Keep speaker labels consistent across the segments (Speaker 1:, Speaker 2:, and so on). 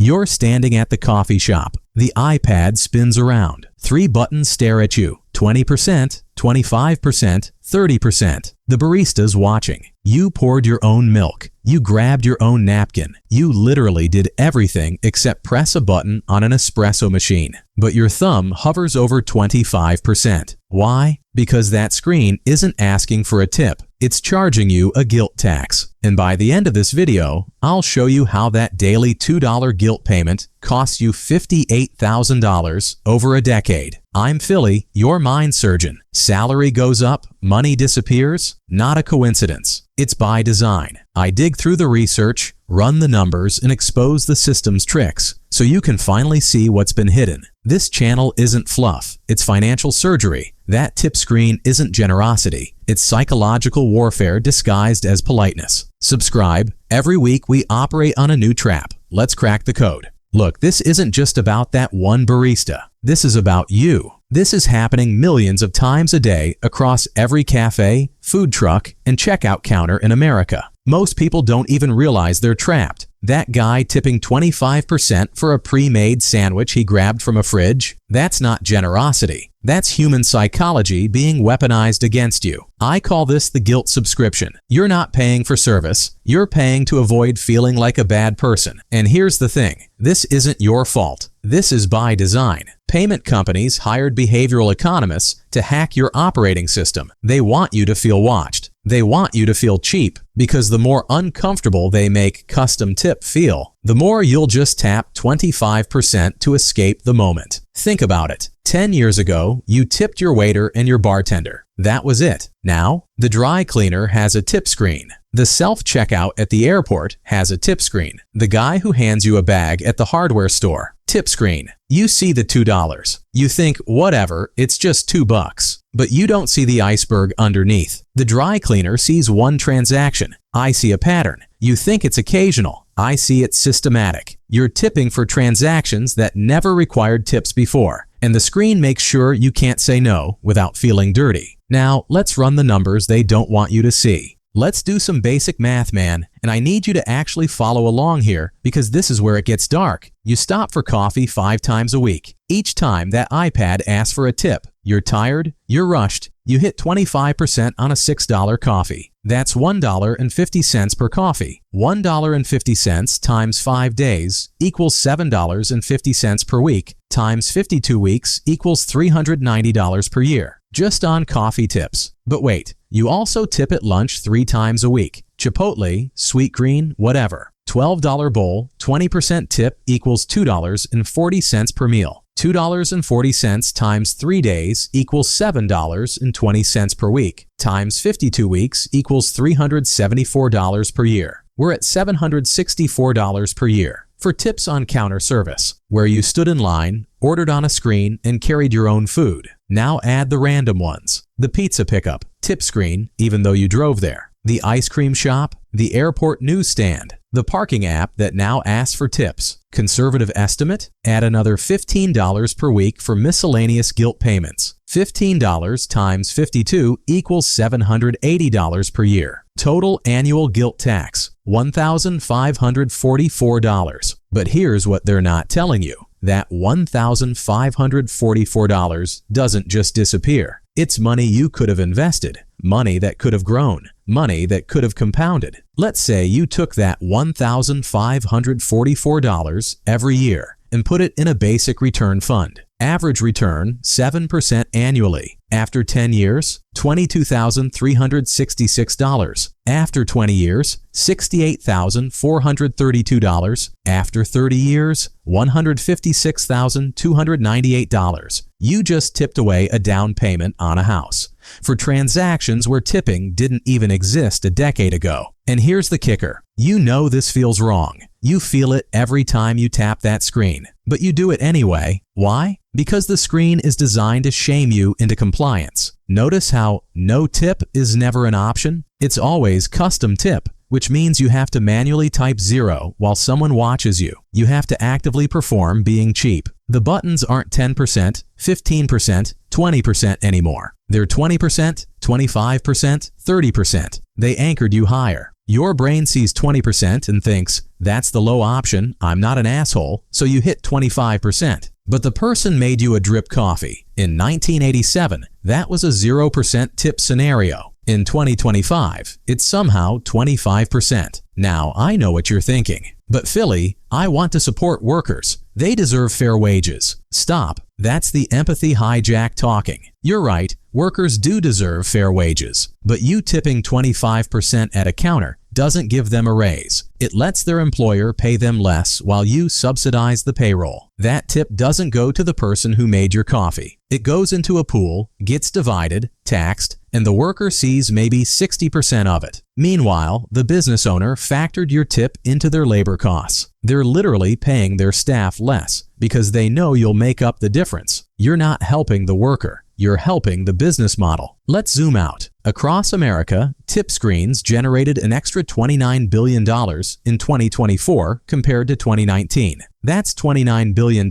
Speaker 1: You're standing at the coffee shop. The iPad spins around. 3 buttons stare at you. 20%, 25%, 30%. The barista's watching. You poured your own milk. You grabbed your own napkin. You literally did everything except press a button on an espresso machine. But your thumb hovers over 25%. Why? Because that screen isn't asking for a tip. It's charging you a guilt tax. And by the end of this video, I'll show you how that daily $2 guilt payment costs you $58,000 over a decade. I'm Philly, your mind surgeon. Salary goes up, money disappears? Not a coincidence. It's by design. I dig through the research, run the numbers, and expose the system's tricks so you can finally see what's been hidden. This channel isn't fluff. It's financial surgery. That tip screen isn't generosity. It's psychological warfare disguised as politeness. Subscribe. Every week we operate on a new trap. Let's crack the code. Look, this isn't just about that one barista. This is about you. This is happening millions of times a day across every cafe, food truck, and checkout counter in America. Most people don't even realize they're trapped. That guy tipping 25% for a pre-made sandwich he grabbed from a fridge? That's not generosity. That's human psychology being weaponized against you. I call this the guilt subscription. You're not paying for service. You're paying to avoid feeling like a bad person. And here's the thing. This isn't your fault. This is by design. Payment companies hired behavioral economists to hack your operating system. They want you to feel watched. They want you to feel cheap, because the more uncomfortable they make custom tip feel, the more you'll just tap 25% to escape the moment. Think about it. 10 years ago, you tipped your waiter and your bartender. That was it. Now, the dry cleaner has a tip screen. The self-checkout at the airport has a tip screen. The guy who hands you a bag at the hardware store, tip screen. You see the $2. You think, whatever, it's just $2. But you don't see the iceberg underneath. The dry cleaner sees one transaction. I see a pattern. You think it's occasional. I see it's systematic. You're tipping for transactions that never required tips before. And the screen makes sure you can't say no without feeling dirty. Now, let's run the numbers they don't want you to see. Let's do some basic math, man, and I need you to actually follow along here because this is where it gets dark. You stop for coffee 5 times a week. Each time that iPad asks for a tip, you're tired, you're rushed, you hit 25% on a $6 coffee. That's $1.50 per coffee. $1.50 times 5 days equals $7.50 per week times 52 weeks equals $390 per year. Just on coffee tips. But wait, you also tip at lunch 3 times a week. Chipotle, Sweet Green, whatever. $12 bowl, 20% tip equals $2.40 per meal. $2.40 times 3 days equals $7.20 per week, times 52 weeks equals $374 per year. We're at $764 per year for tips on counter service, where you stood in line, ordered on a screen, and carried your own food. Now add the random ones. The pizza pickup, tip screen, even though you drove there. The ice cream shop, the airport newsstand, the parking app that now asks for tips. Conservative estimate? Add another $15 per week for miscellaneous guilt payments. $15 times 52 equals $780 per year. Total annual guilt tax, $1,544. But here's what they're not telling you. That $1,544 doesn't just disappear. It's money you could have invested, money that could have grown, money that could have compounded. Let's say you took that $1,544 every year and put it in a basic return fund. Average return 7% annually. After 10 years, $22,366. After 20 years, $68,432. After 30 years, $156,298. You just tipped away a down payment on a house for transactions where tipping didn't even exist a decade ago. And here's the kicker. You know this feels wrong. You feel it every time you tap that screen, but you do it anyway. Why? Because the screen is designed to shame you into compliance. Notice how no tip is never an option? It's always custom tip, which means you have to manually type 0 while someone watches you. You have to actively perform being cheap. The buttons aren't 10%, 15%, 20% anymore. They're 20%, 25%, 30%. They anchored you higher. Your brain sees 20% and thinks, that's the low option, I'm not an asshole, so you hit 25%. But the person made you a drip coffee. In 1987, that was a 0% tip scenario. In 2025, it's somehow 25%. Now, I know what you're thinking. But Philly, I want to support workers. They deserve fair wages. Stop. That's the empathy hijack talking. You're right, workers do deserve fair wages. But you tipping 25% at a counter doesn't give them a raise. It lets their employer pay them less while you subsidize the payroll. That tip doesn't go to the person who made your coffee. It goes into a pool, gets divided, taxed, and the worker sees maybe 60% of it. Meanwhile, the business owner factored your tip into their labor costs. They're literally paying their staff less because they know you'll make up the difference. You're not helping the worker. You're helping the business model. Let's zoom out. Across America, tip screens generated an extra $29 billion in 2024 compared to 2019. That's $29 billion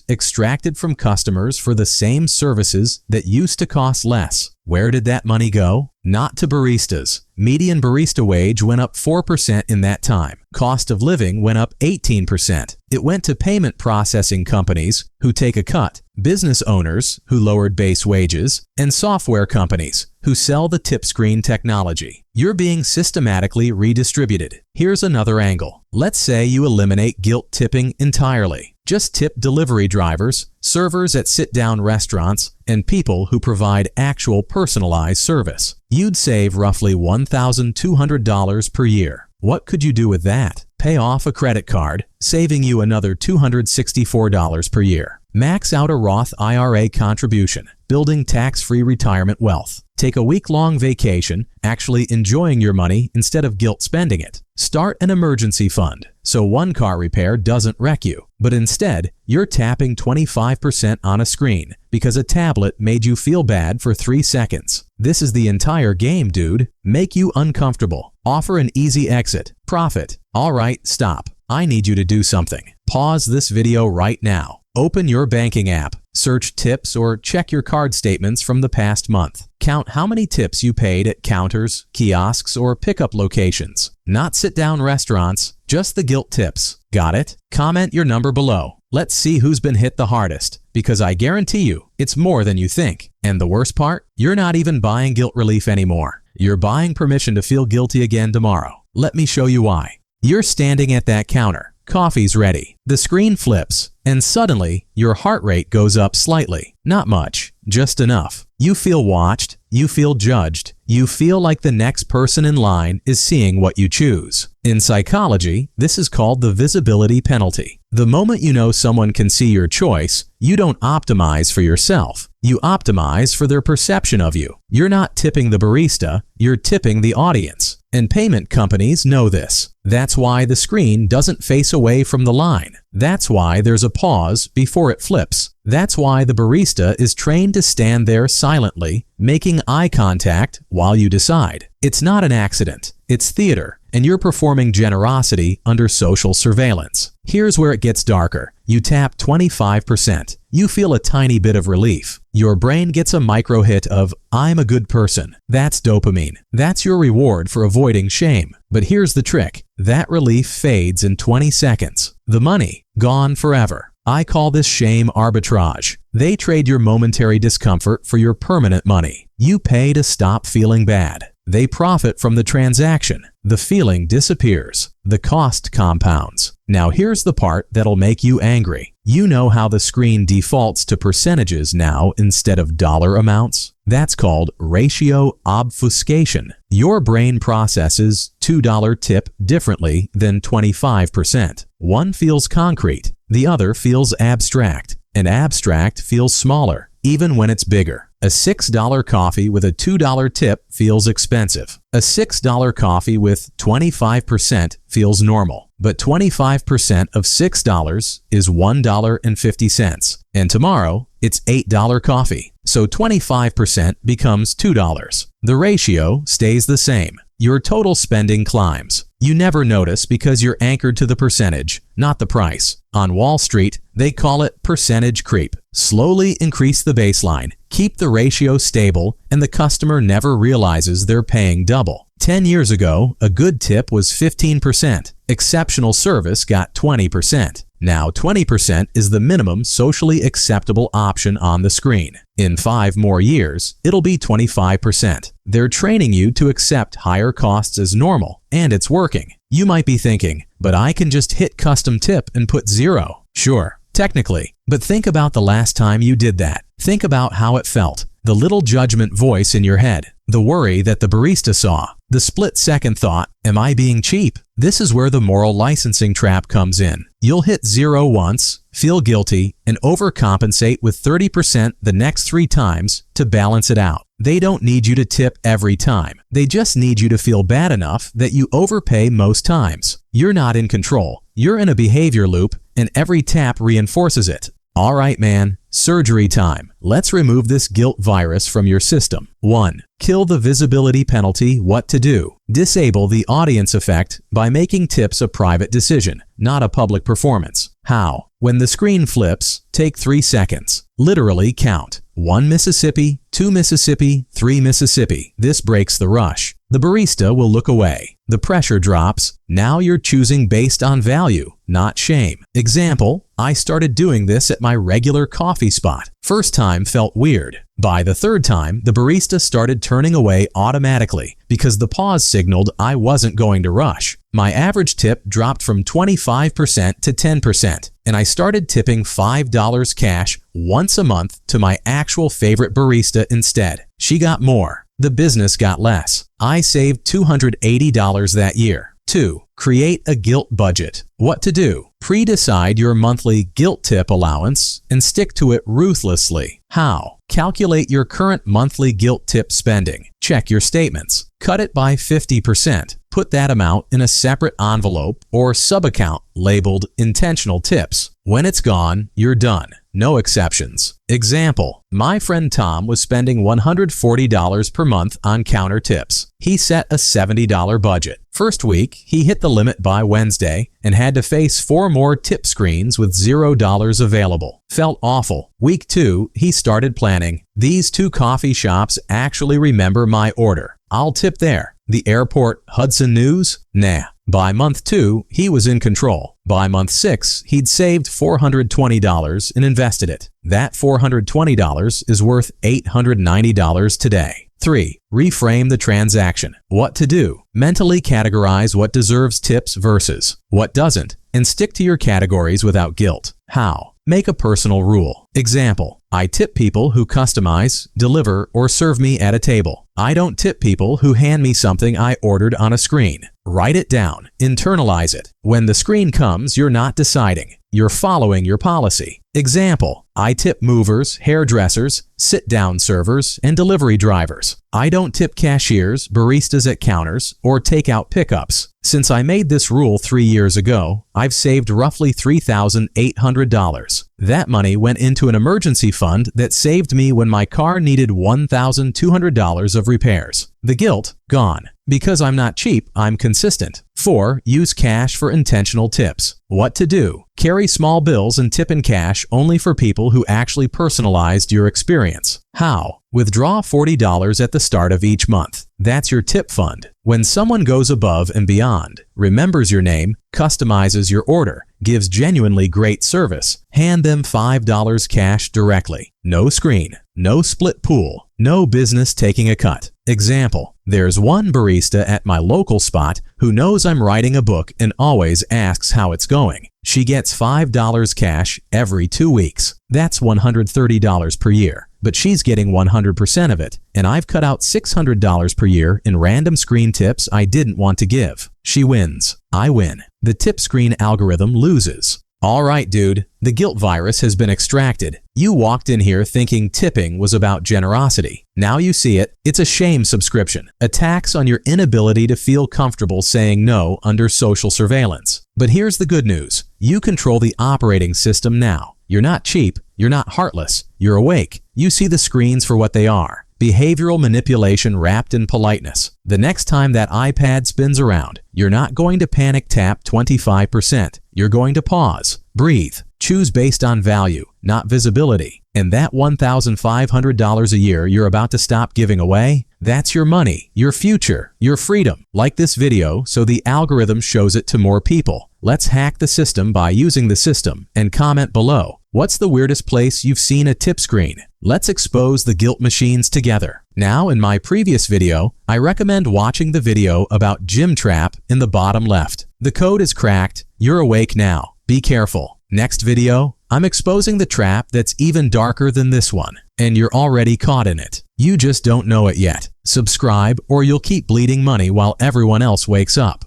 Speaker 1: extracted from customers for the same services that used to cost less. Where did that money go? Not to baristas. Median barista wage went up 4% in that time. Cost of living went up 18%. It went to payment processing companies who take a cut, business owners who lowered base wages, and software companies who sell the tip screen technology. You're being systematically redistributed. Here's another angle. Let's say you eliminate guilt tipping entirely. Just tip delivery drivers, servers at sit-down restaurants, and people who provide actual personalized service. You'd save roughly $1,200 per year. What could you do with that? Pay off a credit card, saving you another $264 per year. Max out a Roth IRA contribution, building tax-free retirement wealth. Take a week-long vacation, actually enjoying your money instead of guilt spending it. Start an emergency fund, so one car repair doesn't wreck you. But instead, you're tapping 25% on a screen because a tablet made you feel bad for 3 seconds. This is the entire game, dude. Make you uncomfortable. Offer an easy exit. Profit. All right, stop. I need you to do something. Pause this video right now. Open your banking app, search tips, or check your card statements from the past month. Count how many tips you paid at counters, kiosks, or pickup locations. Not sit-down restaurants, just the guilt tips. Got it? Comment your number below. Let's see who's been hit the hardest, because I guarantee you, it's more than you think. And the worst part? You're not even buying guilt relief anymore. You're buying permission to feel guilty again tomorrow. Let me show you why. You're standing at that counter. Coffee's ready. The screen flips, and suddenly, your heart rate goes up slightly. Not much, just enough. You feel watched, you feel judged, you feel like the next person in line is seeing what you choose. In psychology, this is called the visibility penalty. The moment you know someone can see your choice, you don't optimize for yourself. You optimize for their perception of you. You're not tipping the barista, you're tipping the audience. And payment companies know this. That's why the screen doesn't face away from the line. That's why there's a pause before it flips. That's why the barista is trained to stand there silently, making eye contact while you decide. It's not an accident. It's theater, and you're performing generosity under social surveillance. Here's where it gets darker. You tap 25%. You feel a tiny bit of relief. Your brain gets a micro hit of, I'm a good person. That's dopamine. That's your reward for avoiding shame. But here's the trick. That relief fades in 20 seconds. The money, gone forever. I call this shame arbitrage. They trade your momentary discomfort for your permanent money. You pay to stop feeling bad. They profit from the transaction. The feeling disappears. The cost compounds. Now here's the part that'll make you angry. You know how the screen defaults to percentages now instead of dollar amounts? That's called ratio obfuscation. Your brain processes $2 tip differently than 25%. One feels concrete, the other feels abstract, and abstract feels smaller, even when it's bigger. A $6 coffee with a $2 tip feels expensive. A $6 coffee with 25% feels normal. But 25% of $6 is $1.50. And tomorrow, it's $8 coffee. So 25% becomes $2. The ratio stays the same. your total spending climbs. You never notice because you're anchored to the percentage, not the price. On Wall Street, they call it percentage creep. Slowly increase the baseline, keep the ratio stable, and the customer never realizes they're paying double. 10 years ago, a good tip was 15%. Exceptional service got 20%. Now 20% is the minimum socially acceptable option on the screen. In 5 more years, it'll be 25%. They're training you to accept higher costs as normal, and it's working. You might be thinking, but I can just hit custom tip and put 0. Sure, technically, but think about the last time you did that. Think about how it felt. The little judgment voice in your head. The worry that the barista saw. The split-second thought, am I being cheap? This is where the moral licensing trap comes in. You'll hit 0 once, feel guilty, and overcompensate with 30% the next 3 times to balance it out. They don't need you to tip every time. They just need you to feel bad enough that you overpay most times. You're not in control. You're in a behavior loop, and every tap reinforces it. All right, man, surgery time. Let's remove this guilt virus from your system. 1. Kill the visibility penalty. What to do? Disable the audience effect by making tips a private decision, not a public performance. How? When the screen flips, take 3 seconds. Literally count. 1 Mississippi, 2 Mississippi, 3 Mississippi. This breaks the rush. The barista will look away. The pressure drops. Now you're choosing based on value, not shame. Example, I started doing this at my regular coffee spot. First time felt weird. By the 3rd time, the barista started turning away automatically because the pause signaled I wasn't going to rush. My average tip dropped from 25% to 10%, and I started tipping $5 cash once a month to my actual favorite barista instead. She got more. The business got less. I saved $280 that year. 2. Create a guilt budget. What to do? Pre-decide your monthly guilt tip allowance and stick to it ruthlessly. How? Calculate your current monthly guilt tip spending. Check your statements. Cut it by 50%. Put that amount in a separate envelope or sub-account labeled intentional tips. When it's gone, you're done. No exceptions. Example, my friend Tom was spending $140 per month on counter tips. He set a $70 budget. First week, he hit the limit by Wednesday and had to face 4 more tip screens with $0 available. Felt awful. Week 2, he started planning. These 2 coffee shops actually remember my order. I'll tip there. The airport, Hudson News? Nah. By month 2, he was in control. By month 6, he'd saved $420 and invested it. That $420 is worth $890 today. 3. Reframe the transaction. What to do? Mentally categorize what deserves tips versus what doesn't, and stick to your categories without guilt. How? Make a personal rule. Example, I tip people who customize, deliver, or serve me at a table. I don't tip people who hand me something I ordered on a screen. Write it down. Internalize it. When the screen comes, you're not deciding. You're following your policy. Example, I tip movers, hairdressers, sit-down servers, and delivery drivers. I don't tip cashiers, baristas at counters, or takeout pickups. Since I made this rule 3 years ago, I've saved roughly $3,800. That money went into an emergency fund that saved me when my car needed $1,200 of repairs. The guilt, gone. Because I'm not cheap, I'm consistent. 4. Use cash for intentional tips. What to do? Carry small bills and tip in cash only for people who actually personalized your experience. How? Withdraw $40 at the start of each month. That's your tip fund. When someone goes above and beyond, remembers your name, customizes your order, gives genuinely great service, hand them $5 cash directly. No screen, no split pool, no business taking a cut. Example, there's one barista at my local spot who knows I'm writing a book and always asks how it's going. She gets $5 cash every 2 weeks. That's $130 per year, but she's getting 100% of it, and I've cut out $600 per year in random screen tips I didn't want to give. She wins. I win. The tip screen algorithm loses. All right, dude, the guilt virus has been extracted. You walked in here thinking tipping was about generosity. Now you see it. It's a shame subscription, a tax on your inability to feel comfortable saying no under social surveillance. But here's the good news. You control the operating system now. You're not cheap. You're not heartless. You're awake. You see the screens for what they are. Behavioral manipulation wrapped in politeness. The next time that iPad spins around, you're not going to panic tap 25%. You're going to pause, breathe, choose based on value, not visibility. And that $1,500 a year you're about to stop giving away, that's your money, your future, your freedom. Like this video so the algorithm shows it to more people. Let's hack the system by using the system, and comment below. What's the weirdest place you've seen a tip screen? Let's expose the guilt machines together. Now, in my previous video, I recommend watching the video about Gym Trap in the bottom left. The code is cracked. You're awake now. Be careful. Next video, I'm exposing the trap that's even darker than this one, and you're already caught in it. You just don't know it yet. Subscribe or you'll keep bleeding money while everyone else wakes up.